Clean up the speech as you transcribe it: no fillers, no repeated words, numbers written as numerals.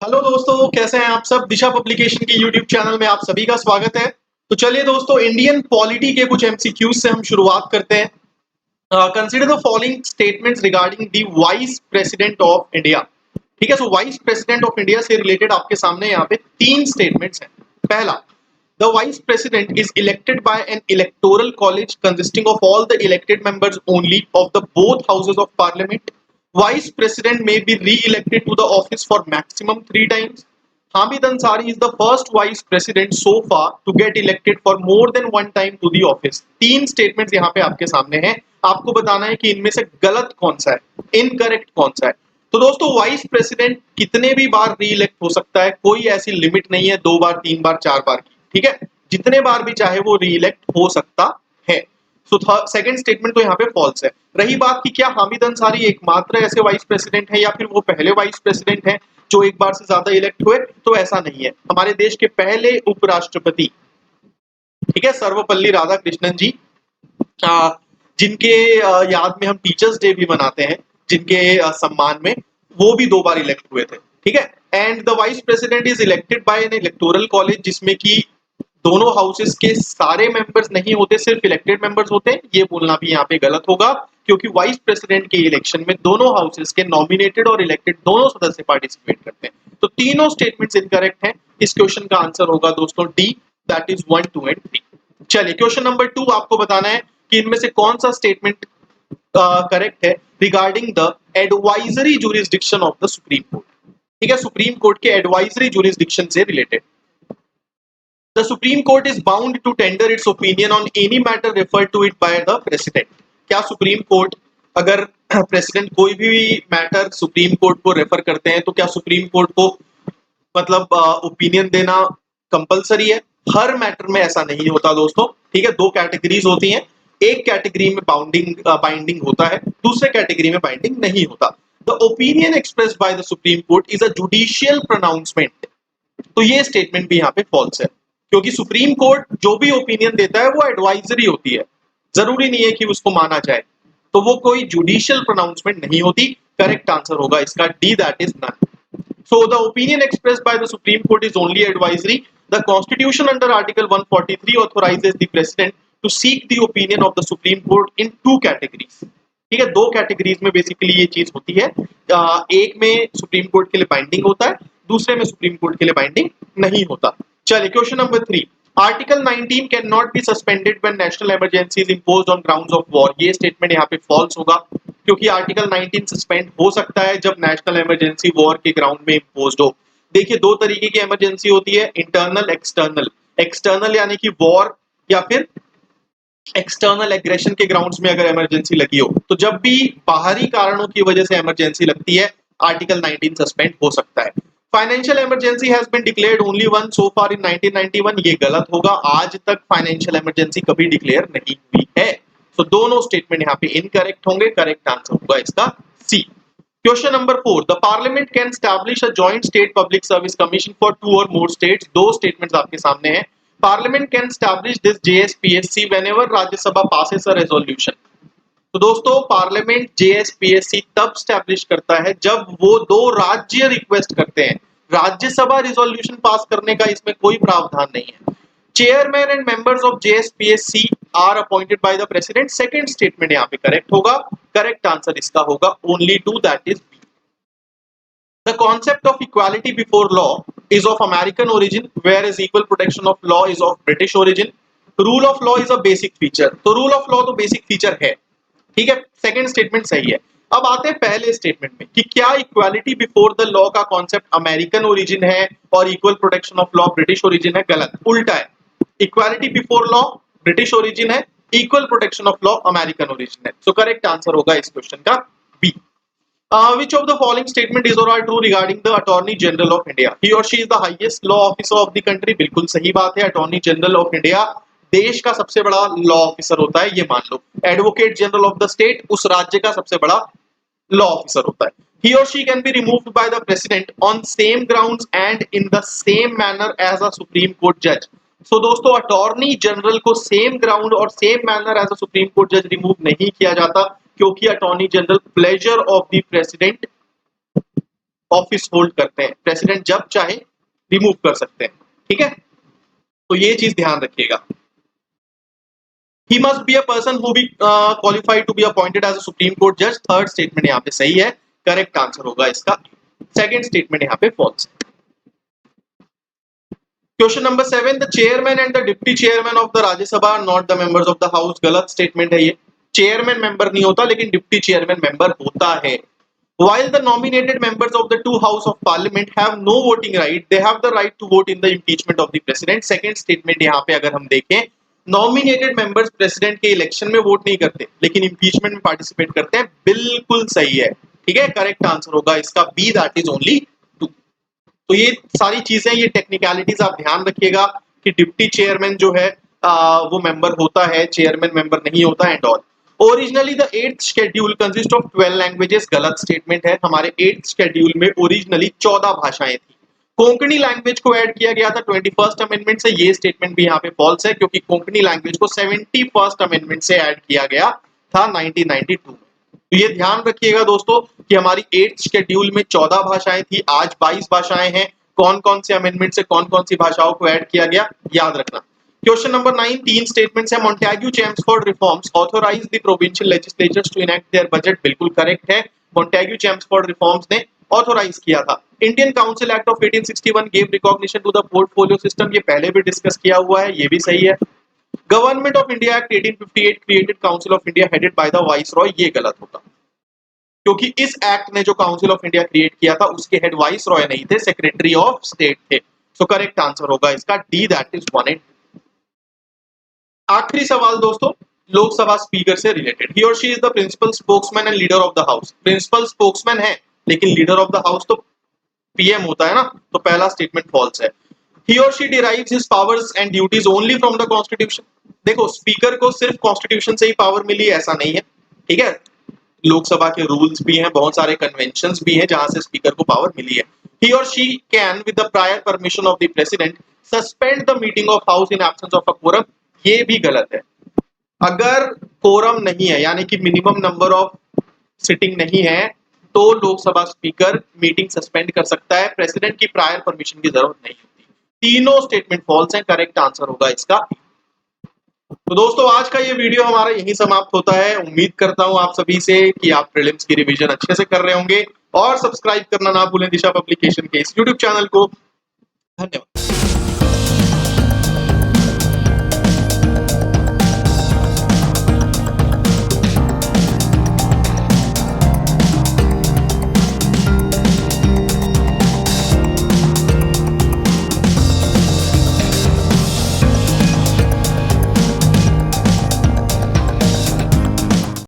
Hello दोस्तों, कैसे हैं आप सब। दिशा पब्लिकेशन के यूट्यूब चैनल में आप सभी का स्वागत है। तो चलिए दोस्तों, इंडियन पॉलिटी के कुछ एमसीक्यूज से हम शुरुआत करते हैं। Consider the following statements regarding the vice president of India. ठीक है, सो वाइस प्रेसिडेंट ऑफ इंडिया से रिलेटेड आपके सामने यहाँ पे तीन स्टेटमेंट्स हैं। पहला, the vice president is elected by N electoral college consisting of all the elected members only of the both houses of parliament. Vice President may be re-elected to the office for maximum 3 times. Hamid Ansari is the first Vice President so far to get elected for more than one time to the office. तीन statements यहाँ पे आपके सामने हैं। आपको बताना है कि इनमें से गलत कौन सा है, इनकरेक्ट कौन सा है। तो दोस्तों, वाइस प्रेसिडेंट कितने भी बार री इलेक्ट हो सकता है, कोई ऐसी लिमिट नहीं है 2 बार 3 बार 4 बार की। ठीक है, जितने बार भी चाहे वो री इलेक्ट हो सकता है। सो सेकंड स्टेटमेंट तो यहाँ पे फॉल्स है। रही बात कि क्या हामिद अंसारी एकमात्र ऐसे वाइस प्रेसिडेंट है या फिर वो पहले वाइस प्रेसिडेंट हैं जो एक बार से ज्यादा इलेक्ट हुए, तो ऐसा नहीं है। हमारे देश के पहले उपराष्ट्रपति, ठीक है, सर्वपल्ली राधाकृष्णन जी, जिनके याद में हम टीचर्स डे भी मनाते हैं, जिनके सम्मान में वो भी 2 बार इलेक्ट हुए थे। ठीक है, and the vice president is elected by N electoral college, जिसमें कि दोनों हाउसेस के सारे मेंबर्स नहीं होते, सिर्फ इलेक्टेड मेंबर्स होते हैं। ये बोलना भी यहाँ पे गलत होगा, क्योंकि वाइस प्रेसिडेंट के इलेक्शन में दोनों हाउसेस के नॉमिनेटेड और इलेक्टेड दोनों सदस्य पार्टिसिपेट करते हैं। तो तीनों स्टेटमेंट्स इनकरेक्ट हैं। इस क्वेश्चन का आंसर होगा दोस्तों डी, दैट इज 1, 2 एंड 3। चलिए, क्वेश्चन नंबर 2 आपको बताना है कि इनमें से कौन सा स्टेटमेंट करेक्ट है regarding the advisory jurisdiction of the supreme court. ठीक है, सुप्रीम कोर्ट के एडवाइजरी जुरिस्डिक्शन से related. The Supreme Court is bound to tender its opinion on any matter referred to it by the President. क्या supreme court, अगर president कोई भी matter supreme court को refer करते हैं, तो क्या सुप्रीम कोर्ट को मतलब ओपिनियन देना कंपलसरी है? हर मैटर में ऐसा नहीं होता दोस्तों। ठीक है, 2 कैटेगरीज होती हैं। एक कैटेगरी में बाइंडिंग होता है, दूसरे कैटेगरी में बाइंडिंग नहीं होता। The opinion expressed by the supreme court is a judicial pronouncement. तो ये स्टेटमेंट भी यहाँ पे फॉल्स है, क्योंकि सुप्रीम कोर्ट जो भी ओपिनियन देता है वो एडवाइजरी होती है, जरूरी नहीं है कि उसको माना जाए। तो वो कोई जुडिशियल प्रोनाउंसमेंट नहीं होती। करेक्ट आंसर होगा इसका D, that is none. So the opinion expressed by the Supreme Court is only advisory. The Constitution under Article 143 authorizes the President to seek the opinion of the Supreme Court in 2 categories. ठीक है, 2 categories में basically ये चीज होती है। एक में supreme court के लिए बाइंडिंग होता है, दूसरे में सुप्रीम कोर्ट के लिए बाइंडिंग नहीं होता। चलिए, question number 3, article 19 can not be suspended when national emergency is imposed on grounds of war. ये स्टेटमेंट यहाँ पे फॉल्स होगा, क्योंकि आर्टिकल 19 सस्पेंड हो सकता है जब नेशनल इमरजेंसी वॉर के ग्राउंड में इंपोज्ड हो। देखिए, 2 तरीके की इमरजेंसी होती है, इंटरनल, एक्सटर्नल। एक्सटर्नल यानी कि वॉर या फिर एक्सटर्नल एग्रेशन के ग्राउंड्स में अगर इमरजेंसी लगी हो, तो जब भी बाहरी कारणों की वजह से इमरजेंसी लगती है, आर्टिकल 19 सस्पेंड हो सकता है। Financial emergency has been declared only one so far in 1991। ये गलत होगा, आज तक फाइनेंशियल इमरजेंसी कभी डिक्लेयर नहीं हुई है। तो दोनों स्टेटमेंट यहाँ पे इनकरेक्ट होंगे। करेक्ट आंसर होगा इसका C. Question number 4, the parliament can establish a joint state public service commission for 2 or more states. 2 statements आपके सामने हैं। Parliament can establish this JSPSC whenever Rajya Sabha passes a resolution. तो दोस्तों, पार्लियामेंट JSPSC तब establish करता है जब वो 2 राज्य रिक्वेस्ट करते हैं। राज्यसभा रिजोल्यूशन पास करने का इसमें कोई प्रावधान नहीं है। Chairman and members of JSPSC are appointed by the president. Second statement यहाँ पे करेक्ट होगा। करेक्ट आंसर इसका होगा only 2, that is B. The concept of equality before law is of American origin, whereas equal protection of law is of British origin. Rule of law is a basic feature. तो rule of law तो basic feature है। ठीक है, second statement सही है। अब आते हैं पहले स्टेटमेंट में कि क्या इक्वालिटी बिफोर द लॉ का कॉन्सेप्ट अमेरिकन ओरिजिन है और equal protection of law British origin है। गलत, उल्टा है। Equality before law British origin है, equal protection of law American origin है। सो करेक्ट आंसर होगा इस क्वेश्चन का B. Which of the following statement is or are true regarding the Attorney General of India? He or she is the highest law officer of the country. बिल्कुल सही बात है। Attorney General of India देश का सबसे बड़ा law officer होता है, ये मान लो। Advocate general of the state उस राज्य का सबसे बड़ा लॉ ऑफिसर होता है। He or she can be removed by the president on same grounds and in the same manner as a Supreme Court judge. So दोस्तों, अटॉर्नी जनरल को same ground और same manner as a supreme court जज remove नहीं किया जाता, क्योंकि attorney general pleasure of the president office hold करते हैं। प्रेसिडेंट जब चाहे रिमूव कर सकते हैं, ठीक है, तो ये चीज ध्यान रखिएगा। He must be a person who be qualified to be appointed as a Supreme Court judge। Third statement यहाँ पे सही है, करेक्ट आंसर होगा इसका। सेकंड स्टेटमेंट यहाँ पे false. Question number 7, the chairman and the deputy chairman of the Rajya Sabha are not the members of the house. गलत statement है ये। चेयरमैन मेंबर नहीं होता, लेकिन डिप्टी चेयरमैन मेंबर होता है। While the nominated members of the two House of Parliament have no voting right, they have the right to vote in the impeachment of the president। Second statement यहाँ पे अगर हम देखें, nominated members president के election में vote नहीं करते, लेकिन इंपीचमेंट में पार्टिसिपेट करते हैं। बिल्कुल सही है, ठीक है, करेक्ट आंसर होगा इसका बी, दैट इज ओनली 2। तो ये सारी चीजें, ये टेक्निकलिटीज आप ध्यान रखिएगा कि डिप्टी चेयरमैन जो है वो मेंबर होता है, चेयरमैन मेंबर नहीं होता and all. Originally the 8th schedule consist of 12 languages. गलत स्टेटमेंट है। हमारे 8th शेड्यूल में ओरिजिनली 14 भाषाएं थी। कोंकणी लैंग्वेज को ऐड किया गया था 21st अमेंडमेंट से। ये स्टेटमेंट भी यहाँ पे फॉल्स है, क्योंकि कोंकणी लैंग्वेज को 71st अमेंडमेंट से ऐड किया गया था 1992 में। तो ये ध्यान रखिएगा दोस्तों कि हमारी 8th शेड्यूल में 14 भाषाएं थी, आज 22 भाषाएं हैं। कौन कौन से अमेंडमेंट से कौन कौन सी भाषाओं को ऐड किया गया, याद रखना। क्वेश्चन नंबर 9, 3 स्टेटमेंट्स है। Montagu Chelmsford reforms authorize the provincial legislatures to enact their budget. बिल्कुल करेक्ट है, मोंटेग्यू चेम्सफोर्ड रिफॉर्म्स ने ऑथोराइज किया था। Indian council act of 1861 give recognition to the portfolio system. ये पहले भी डिस्कस किया हुआ है, ये भी सही है। Government of India act 1858 created council of India headed by the viceroy. ये गलत होगा, क्योंकि इस एक्ट ने जो काउंसिल ऑफ इंडिया क्रिएट किया था उसके हेड वाइसरॉय नहीं थे, सेक्रेटरी ऑफ स्टेट थे। सो करेक्ट आंसर होगा इसका डी, दैट इज 1 and 2। आखिरी सवाल दोस्तों, लोकसभा स्पीकर से रिलेटेड। ही और she is the principal spokesman and leader of the house. Principal spokesman है, लेकिन लीडर ऑफ द हाउस तो पीएम होता है ना, तो पहला स्टेटमेंट फॉल्स है। ही और she derives his powers and duties only from the constitution. देखो, स्पीकर को सिर्फ कॉन्स्टिट्यूशन से ही पावर मिली है ऐसा नहीं है, ठीक है, लोकसभा के रूल्स भी हैं, बहुत सारे कन्वेंशंस भी हैं जहां से स्पीकर को पावर मिली है। ही और she can with the prior permission of the president suspend the meeting of house in absence of a quorum. ये भी गलत है। अगर कोरम नहीं है, यानी कि मिनिमम नंबर ऑफ सिटिंग नहीं है, तो लोकसभा स्पीकर मीटिंग सस्पेंड कर सकता है। प्रेसिडेंट की प्रायर परमिशन की जरूरत नहीं होती। तीनों स्टेटमेंट फॉल्स हैं, करेक्ट आंसर होगा इसका। तो दोस्तों, आज का ये वीडियो हमारा यहीं समाप्त होता है। उम्मीद करता हूं आप सभी से कि आप प्रीलिम्स की रिवीजन अच्छे से कर रहे होंगे, और सब्सक्राइब करना ना भूलें दिशा पब्लिकेशन के इस यूट्यूब चैनल को। धन्यवाद।